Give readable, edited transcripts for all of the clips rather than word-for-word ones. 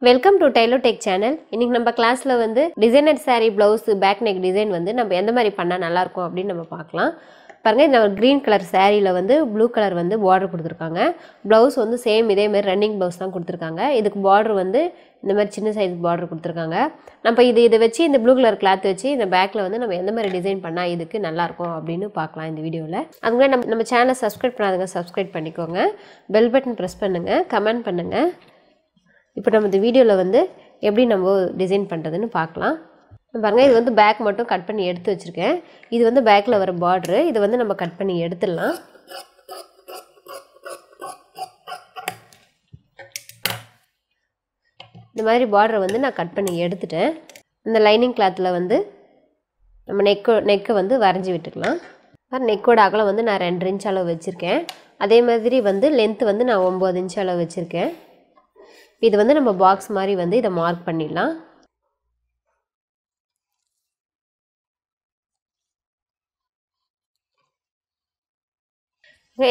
Welcome to டைலோ tech channel. இன்னைக்கு நம்ம கிளாஸ்ல வந்து designer saree blouse back neck design வந்து நம்ம எந்த மாதிரி பண்ணால் நல்லாயிருக்கும் அப்படின்னு நம்ம பார்க்கலாம். பாருங்க, இந்த க்ரீன் கலர் சாரியில் வந்து ப்ளூ கலர் வந்து பார்டர் கொடுத்துருக்காங்க. ப்ளவுஸ் வந்து சேம் இதேமாரி ரன்னிங் ப்ளவுஸ் தான் கொடுத்துருக்காங்க. இதுக்கு பார்டர் வந்து இந்த மாதிரி சின்ன சைஸ் பார்டர் கொடுத்துருக்காங்க. நம்ம இதை வச்சு இந்த ப்ளூ கலர் கிளாத் வச்சு இந்த பேக்கில் வந்து நம்ம எந்த மாதிரி டிசைன் பண்ணால் இதுக்கு நல்லாயிருக்கும் அப்படின்னு பார்க்கலாம் இந்த வீடியோவில். அதுமாதிரி நம்ம சேனலை சப்ஸ்கிரைப் பண்ணாதுங்க, சப்ஸ்கிரைப் பண்ணிக்கோங்க. பெல் பட்டன் ப்ரெஸ் பண்ணுங்கள், கமெண்ட் பண்ணுங்கள். இப்போ நம்ம இந்த வீடியோவில் வந்து எப்படி நம்ம டிசைன் பண்ணுறதுன்னு பார்க்கலாம். பாருங்கள், இது வந்து பேக் மட்டும் கட் பண்ணி எடுத்து வச்சுருக்கேன். இது வந்து பேக்கில் வர பார்ட்ரு. இது வந்து நம்ம கட் பண்ணி எடுத்துடலாம். இந்த மாதிரி பார்டரை வந்து நான் கட் பண்ணி எடுத்துட்டேன். இந்த லைனிங் கிளாத்தில் வந்து நம்ம நெக்கை வந்து வரைஞ்சி விட்டுக்கலாம். நெக்கோட அகலம் வந்து நான் 2 இன்ச் அளவு வச்சுருக்கேன். அதே மாதிரி வந்து லென்த்து வந்து நான் 9 இன்ச் அளவு வச்சுருக்கேன். இது வந்து நம்ம பாக்ஸ் மாதிரி வந்து இதை மார்க் பண்ணிடலாம்.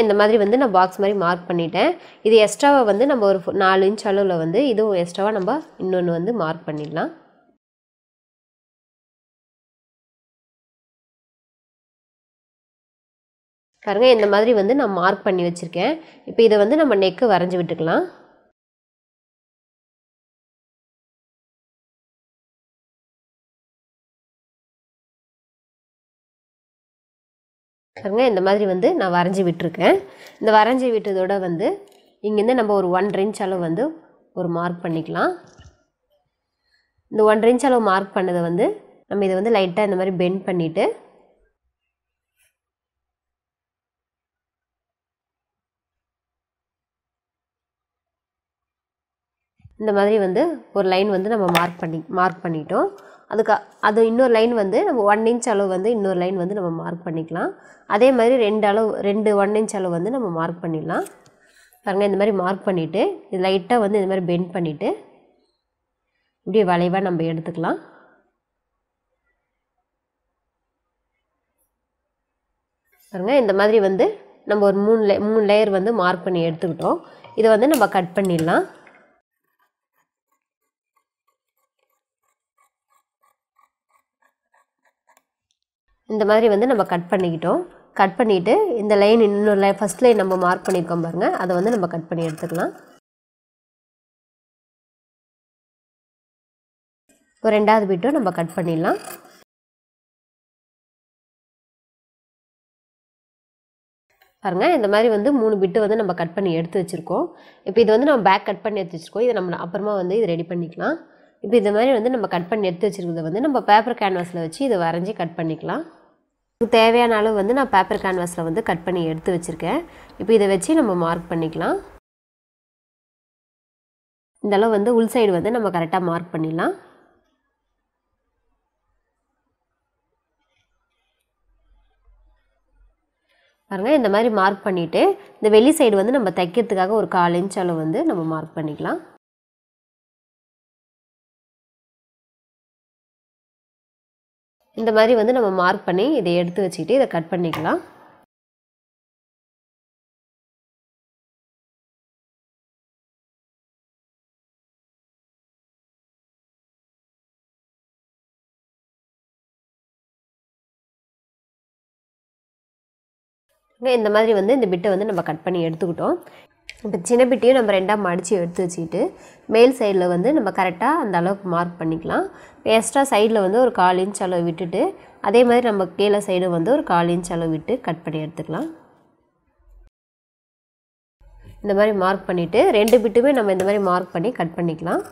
இந்த மாதிரி வந்து நான் பாக்ஸ் மாதிரி மார்க் பண்ணிட்டேன். இது எக்ஸ்ட்ராவை வந்து நம்ம ஒரு 4 இன்ச் அளவில் வந்து இதுவும் எக்ஸ்ட்ராவாக நம்ம இன்னொன்று வந்து மார்க் பண்ணிடலாம். பாருங்கள், இந்த மாதிரி வந்து நான் மார்க் பண்ணி வச்சுருக்கேன். இப்போ இதை வந்து நம்ம நெக்கு வரைஞ்சி விட்டுக்கலாம். பாருங்க, இந்த மாதிரி வந்து நான் வரைஞ்சி விட்டுருக்கேன். இந்த வரைஞ்சி விட்டதோட வந்து இங்கேருந்து நம்ம ஒரு 1.5 இன்ச் அளவு வந்து ஒரு மார்க் பண்ணிக்கலாம். இந்த 1.5 இன்ச் அளவு மார்க் பண்ணதை வந்து நம்ம இதை வந்து லைட்டாக இந்த மாதிரி பெண்ட் பண்ணிவிட்டு இந்த மாதிரி வந்து ஒரு லைன் வந்து நம்ம மார்க் பண்ணிட்டோம். அது இன்னொரு லைன் வந்து நம்ம 1 இன்ச் அளவு வந்து இன்னொரு லைன் வந்து நம்ம மார்க் பண்ணிக்கலாம். அதே மாதிரி 2 1 இன்ச் அளவு வந்து நம்ம மார்க் பண்ணிடலாம். பாருங்கள், இந்த மாதிரி மார்க் பண்ணிவிட்டு இது லைட்டாக வந்து இந்த மாதிரி பெண்ட் பண்ணிவிட்டு இப்படியே வளைவாக நம்ம எடுத்துக்கலாம். பாருங்கள், இந்த மாதிரி வந்து நம்ம ஒரு 3 லேயர் வந்து மார்க் பண்ணி எடுத்துக்கிட்டோம். இதை வந்து நம்ம கட் பண்ணிடலாம். இந்த மாதிரி வந்து நம்ம கட் பண்ணிக்கிட்டோம். கட் பண்ணிவிட்டு இந்த லைன் இன்னொரு ஃபஸ்ட் லைன் நம்ம மார்க் பண்ணியிருக்கோம் பாருங்கள், அதை வந்து நம்ம கட் பண்ணி எடுத்துக்கலாம். ஒரு 2வது பிட்டும் நம்ம கட் பண்ணிடலாம். பாருங்கள், இந்த மாதிரி வந்து 3 பிட்டு வந்து நம்ம கட் பண்ணி எடுத்து வச்சுருக்கோம். இப்போ இது வந்து நம்ம பேக் கட் பண்ணி எடுத்து வச்சுருக்கோம். இதை நம்ம அப்புறமா வந்து இது ரெடி பண்ணிக்கலாம். இப்போ இந்த மாதிரி வந்து நம்ம கட் பண்ணி எடுத்து வச்சுருக்கிறத வந்து நம்ம பேப்பர் கேன்வாஸில் வச்சு இதை வரைஞ்சி கட் பண்ணிக்கலாம். தேவையான அளவு வந்து நான் பேப்பர் கேன்வாஸில் வந்து கட் பண்ணி எடுத்து வச்சுருக்கேன். இப்போ இதை வச்சு நம்ம மார்க் பண்ணிக்கலாம். இந்த அளவு வந்து உள் சைடு வந்து நம்ம கரெக்டாக மார்க் பண்ணிடலாம். பாருங்கள், இந்த மாதிரி மார்க் பண்ணிவிட்டு இந்த வெளி சைடு வந்து நம்ம தைக்கிறதுக்காக ஒரு 1/4 இன்ச் அளவு வந்து நம்ம மார்க் பண்ணிக்கலாம். இந்த மாதிரி வந்து நம்ம மார்க் பண்ணி இதை எடுத்து வச்சுக்கிட்டு இதை கட் பண்ணிக்கலாம். இந்த மாதிரி வந்து இந்த பிட்டை வந்து நம்ம கட் பண்ணி எடுத்துக்கிட்டோம். இப்போ சின்ன பிட்டையும் நம்ம 2ஆக மடித்து எடுத்து வச்சுக்கிட்டு மேல் சைடில் வந்து நம்ம கரெக்டாக அந்த அளவுக்கு மார்க் பண்ணிக்கலாம். எக்ஸ்ட்ரா சைடில் வந்து ஒரு 1/4 இன்ச் அளவு விட்டுட்டு அதே மாதிரி நம்ம கீழே சைடு வந்து ஒரு 1/4 இன்ச் அளவு விட்டு கட் பண்ணி எடுத்துக்கலாம். இந்த மாதிரி மார்க் பண்ணிவிட்டு 2 பிட்டுமே நம்ம இந்த மாதிரி மார்க் பண்ணி கட் பண்ணிக்கலாம்.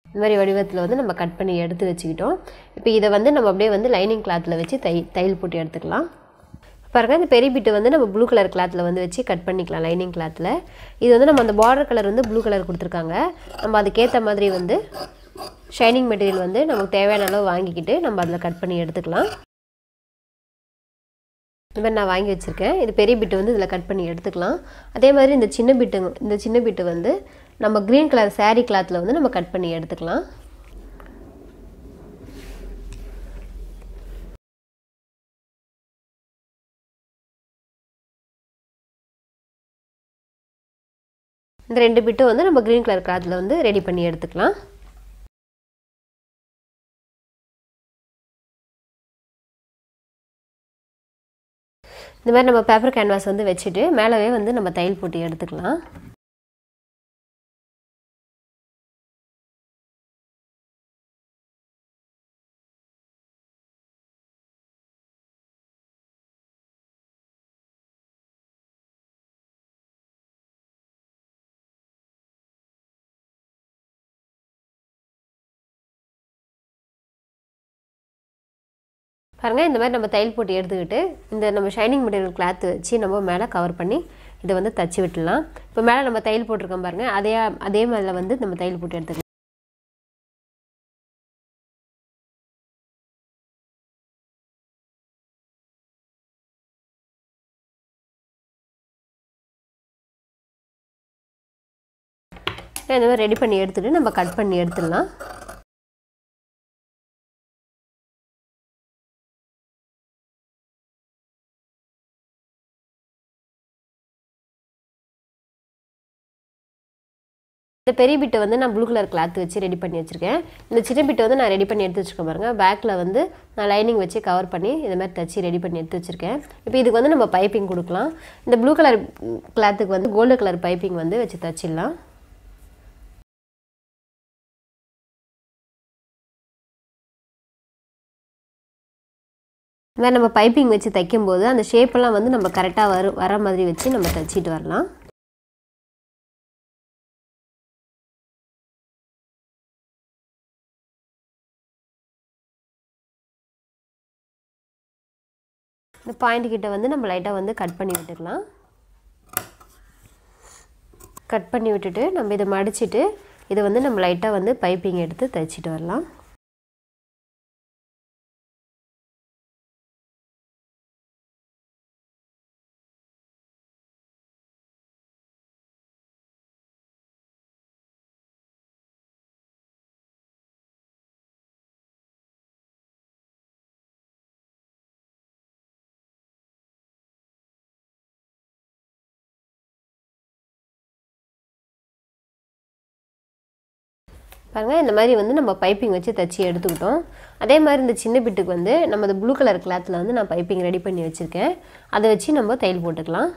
இந்த மாதிரி வடிவத்தில் வந்து நம்ம கட் பண்ணி எடுத்து வச்சுக்கிட்டோம். இப்போ இதை வந்து நம்ம அப்படியே வந்து லைனிங் கிளாத்தில் வச்சு தையல் போட்டு எடுத்துக்கலாம். பாருங்கள், இந்த பெரிய பிட்டு வந்து நம்ம ப்ளூ கலர் கிளாத்தில் வந்து வச்சு கட் பண்ணிக்கலாம். லைனிங் கிளாத்தில் இது வந்து நம்ம அந்த பார்டர் கலர் வந்து ப்ளூ கலர் கொடுத்துருக்காங்க. நம்ம அதுக்கேற்ற மாதிரி வந்து ஷைனிங் மெட்டீரியல் வந்து நமக்கு தேவையான அளவு வாங்கிக்கிட்டு நம்ம அதில் கட் பண்ணி எடுத்துக்கலாம். இந்த மாதிரி நான் வாங்கி வச்சுருக்கேன். இது பெரிய பிட்டு வந்து இதில் கட் பண்ணி எடுத்துக்கலாம். அதே மாதிரி இந்த சின்ன பிட்டு வந்து நம்ம க்ரீன் கலர் saree கிளாத்தில் வந்து நம்ம கட் பண்ணி எடுத்துக்கலாம். இந்த 2 பிட்டும் வந்து நம்ம க்ரீன் கலர் கிளாத்தில் வந்து ரெடி பண்ணி எடுத்துக்கலாம். இந்த மாதிரி நம்ம பேப்பர் கேன்வாஸ் வந்து வச்சுட்டு மேலவே வந்து நம்ம தையல் போட்டு எடுத்துக்கலாம். பாருங்கள், இந்த மாதிரி நம்ம தையல் போட்டு எடுத்துக்கிட்டு இந்த நம்ம ஷைனிங் மெட்டீரியல் கிளாத் வச்சு நம்ம மேலே கவர் பண்ணி இதை வந்து தச்சு விட்டுடலாம். இப்போ மேலே நம்ம தையல் போட்டிருக்கோம் பாருங்கள், அதே மாதிரில வந்து நம்ம தையல் போட்டு எடுத்துக்கலாம். இந்த மாதிரி ரெடி பண்ணி எடுத்துகிட்டு நம்ம கட் பண்ணி எடுத்துடலாம். இந்த பெரிய பிட்டை வந்து நான் ப்ளூ கலர் கிளாத் வச்சு ரெடி பண்ணி வச்சுருக்கேன். இந்த சின்ன பிட்டை வந்து நான் ரெடி பண்ணி எடுத்து வச்சுருக்கேன் பாருங்கள். பேக்கில் வந்து நான் லைனிங் வச்சு கவர் பண்ணி இந்த மாதிரி தச்சு ரெடி பண்ணி எடுத்து வச்சுருக்கேன். இப்போ இதுக்கு வந்து நம்ம பைப்பிங் கொடுக்கலாம். இந்த ப்ளூ கலர் கிளாத்துக்கு வந்து கோல்டு கலர் பைப்பிங் வந்து வச்சு தச்சிடலாம். இந்த மாதிரி நம்ம பைப்பிங் வச்சு தைக்கும்போது அந்த ஷேப்பெல்லாம் வந்து நம்ம கரெக்டாக வர மாதிரி வச்சு நம்ம தச்சிட்டு வரலாம். இந்த பாயிண்ட் கிட்ட வந்து நம்ம லைட்டாக வந்து கட் பண்ணி விட்டுக்கலாம். கட் பண்ணி விட்டுட்டு நம்ம இதை மடிச்சுட்டு இதை வந்து நம்ம லைட்டாக வந்து பைப்பிங் எடுத்து தைச்சிட்டு வரலாம். பாருங்கள், இந்த மாதிரி வந்து நம்ம பைப்பிங் வச்சு தச்சு எடுத்துக்கிட்டோம். அதே மாதிரி இந்த சின்ன பிட்டுக்கு வந்து நம்ம இந்த ப்ளூ கலர் கிளாத்தில் வந்து நான் பைப்பிங் ரெடி பண்ணி வச்சுருக்கேன். அதை வச்சு நம்ம தையல் போட்டுக்கலாம்.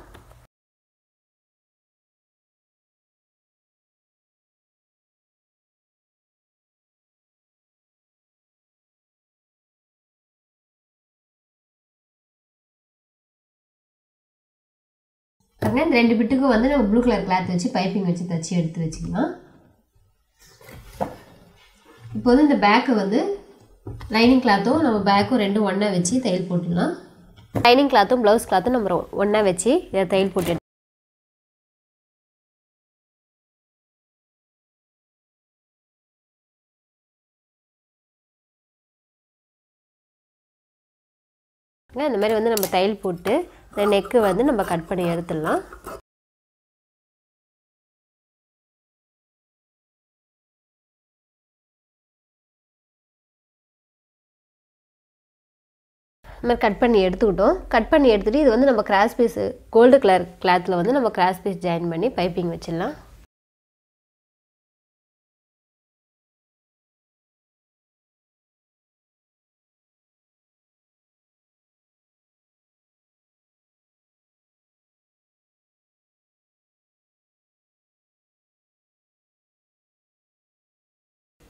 பாருங்கள், இந்த 2 பிட்டுக்கும் வந்து நம்ம ப்ளூ கலர் கிளாத் வச்சு பைப்பிங் வச்சு தச்சு எடுத்து வச்சுக்கலாம். இப்போ வந்து இந்த பேக்கை வந்து லைனிங் கிளாத்தும் நம்ம பேக்கும் ரெண்டும் ஒன்றா வச்சு தையல் போட்டுடலாம். லைனிங் கிளாத்தும் ப்ளவுஸ் கிளாத்தும் நம்ம ஒன்றா வச்சு இதை தையல் போட்டு இந்த மாதிரி வந்து நம்ம தையல் போட்டு இந்த நெக்கு வந்து நம்ம கட் பண்ணி எடுத்துடலாம். இந்த மாதிரி கட் பண்ணி எடுத்துக்கிட்டோம். கட் பண்ணி எடுத்துகிட்டு இது வந்து நம்ம கிராஸ் பீஸ் கோல்டு கலர் கிளாத்தில் வந்து நம்ம கிராஸ் பீஸ் ஜாயின் பண்ணி பைப்பிங் வச்சிடலாம்.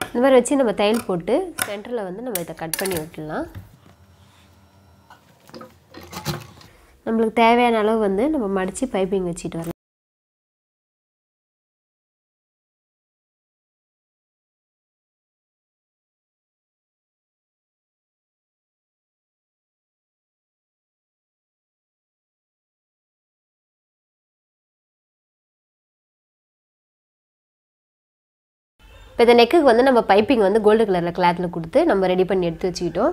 இந்த மாதிரி வச்சு நம்ம தையல் போட்டு சென்டரில் வந்து நம்ம இதை கட் பண்ணி விட்டுடலாம். நம்மளுக்கு தேவையான அளவு வந்து நம்ம மடித்து பைப்பிங் வச்சுட்டு வரலாம். இப்போ இந்த நெக்குக்கு வந்து நம்ம பைப்பிங் வந்து கோல்டு கலரில் கிளாத்தில் கொடுத்து நம்ம ரெடி பண்ணி எடுத்து வச்சுக்கிட்டோம்.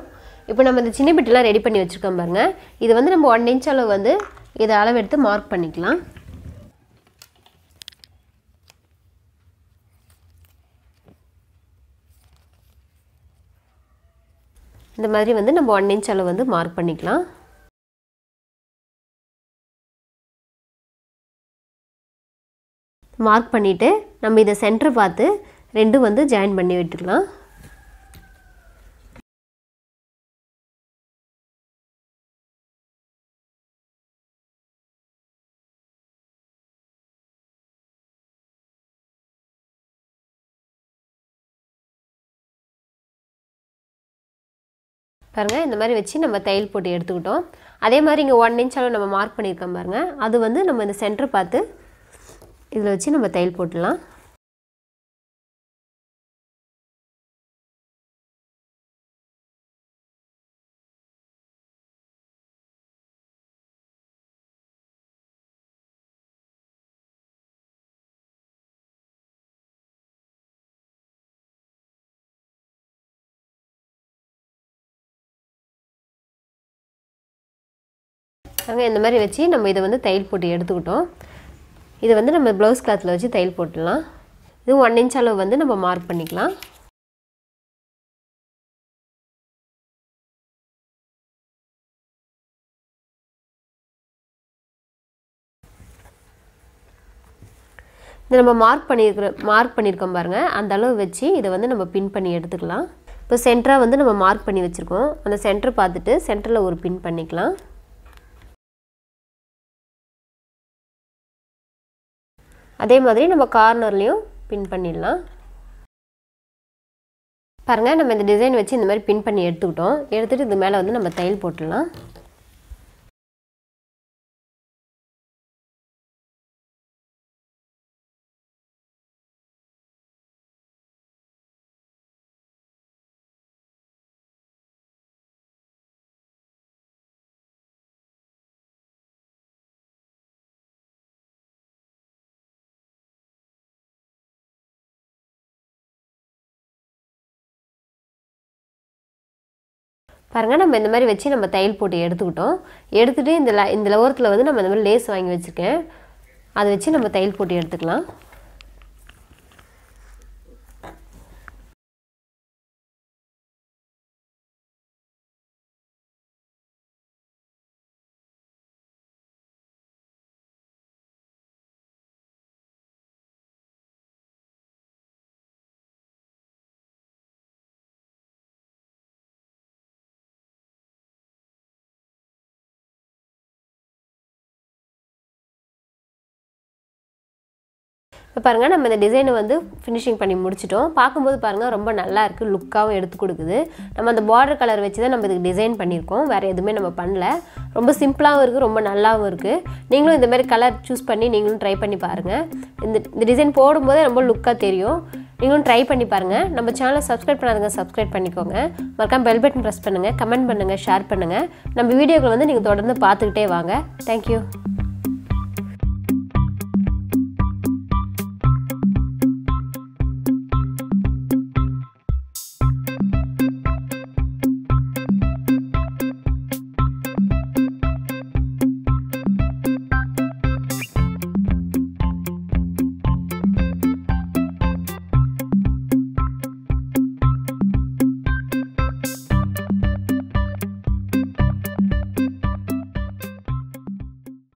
இப்போ நம்ம இந்த சின்ன பிட்டெலாம் ரெடி பண்ணி வச்சுருக்கோம் பாருங்கள். இது வந்து நம்ம 1 இன்ச் அளவு வந்து இதை அளவு எடுத்து மார்க் பண்ணிக்கலாம். இந்த மாதிரி வந்து நம்ம 1 இன்ச் அளவு வந்து மார்க் பண்ணிக்கலாம். மார்க் பண்ணிவிட்டு நம்ம இதை சென்டர் பார்த்து ரெண்டும் வந்து ஜாயின் பண்ணி விட்டுக்கலாம். பாருங்கள் இந்த மாதிரி வச்சு நம்ம தையல் போட்டு எடுத்துக்கிட்டோம். அதே மாதிரி இங்கே 1 இன்ச் அளவு நம்ம மார்க் பண்ணியிருக்கோம் பாருங்கள். அது வந்து நம்ம இந்த சென்டர் பார்த்து இதில் வச்சு நம்ம தையல் போட்டுடலாம். இந்த மாதிரி வச்சு நம்ம இதை வந்து தையல் போட்டு எடுத்துக்கிட்டோம். இதை வந்து நம்ம ப்ளவுஸ் கிளாத்தில் வச்சு தையல் போட்டுடலாம். இது 1 இன்ச் அளவு வந்து நம்ம மார்க் பண்ணிக்கலாம். இது நம்ம மார்க் பண்ணியிருக்கோம் பாருங்கள். அந்த அளவு வச்சு இதை வந்து நம்ம பின் பண்ணி எடுத்துக்கலாம். இப்போ சென்டராக வந்து நம்ம மார்க் பண்ணி வச்சுருக்கோம். அந்த சென்டர் பார்த்துட்டு சென்டரில் ஒரு பின் பண்ணிக்கலாம். அதே மாதிரி நம்ம கார்னர்லேயும் பின் பண்ணிடலாம். பாருங்கள் நம்ம இந்த டிசைன் வச்சு இந்த மாதிரி பின் பண்ணி எடுத்துக்கிட்டோம். எடுத்துகிட்டு இது மேலே வந்து நம்ம தையல் போட்டுடலாம். பாருங்கள் நம்ம இந்த மாதிரி வச்சு நம்ம தையல் போட்டு எடுத்துக்கிட்டோம். எடுத்துகிட்டு இந்த ஓரத்தில் வந்து நம்ம இந்த மாதிரி லேஸ் வாங்கி வச்சுருக்கேன். அதை வச்சு நம்ம தையல் போட்டு எடுத்துக்கலாம். இப்போ பாருங்கள் நம்ம இந்த டிசைனை வந்து ஃபினிஷிங் பண்ணி முடிச்சிட்டோம். பார்க்கும்போது பாருங்கள் ரொம்ப நல்லா இருக்குது, லுக்காகவும் எடுத்து கொடுக்குது. நம்ம அந்த பார்டர் கலர் வச்சு தான் நம்ம இதுக்கு டிசைன் பண்ணியிருக்கோம். வேறு எதுவுமே நம்ம பண்ணல. ரொம்ப சிம்பிளாகவும் இருக்குது, ரொம்ப நல்லாவும் இருக்குது. நீங்களும் இந்த மாதிரி கலர் சூஸ் பண்ணி நீங்களும் ட்ரை பண்ணி பாருங்கள். இந்த டிசைன் போடும்போதே ரொம்ப லுக்காக தெரியும். நீங்களும் ட்ரை பண்ணி பாருங்கள். நம்ம சேனலை சப்ஸ்கிரைப் பண்ணாதவங்க சப்ஸ்கிரைப் பண்ணிக்கோங்க. மறக்காம பெல் பட்டன் ப்ரெஸ் பண்ணுங்கள், கமெண்ட் பண்ணுங்கள், ஷேர் பண்ணுங்கள். நம்ம வீடியோக்களை வந்து நீங்கள் தொடர்ந்து பார்த்துக்கிட்டே வாங்க. தேங்க்யூ.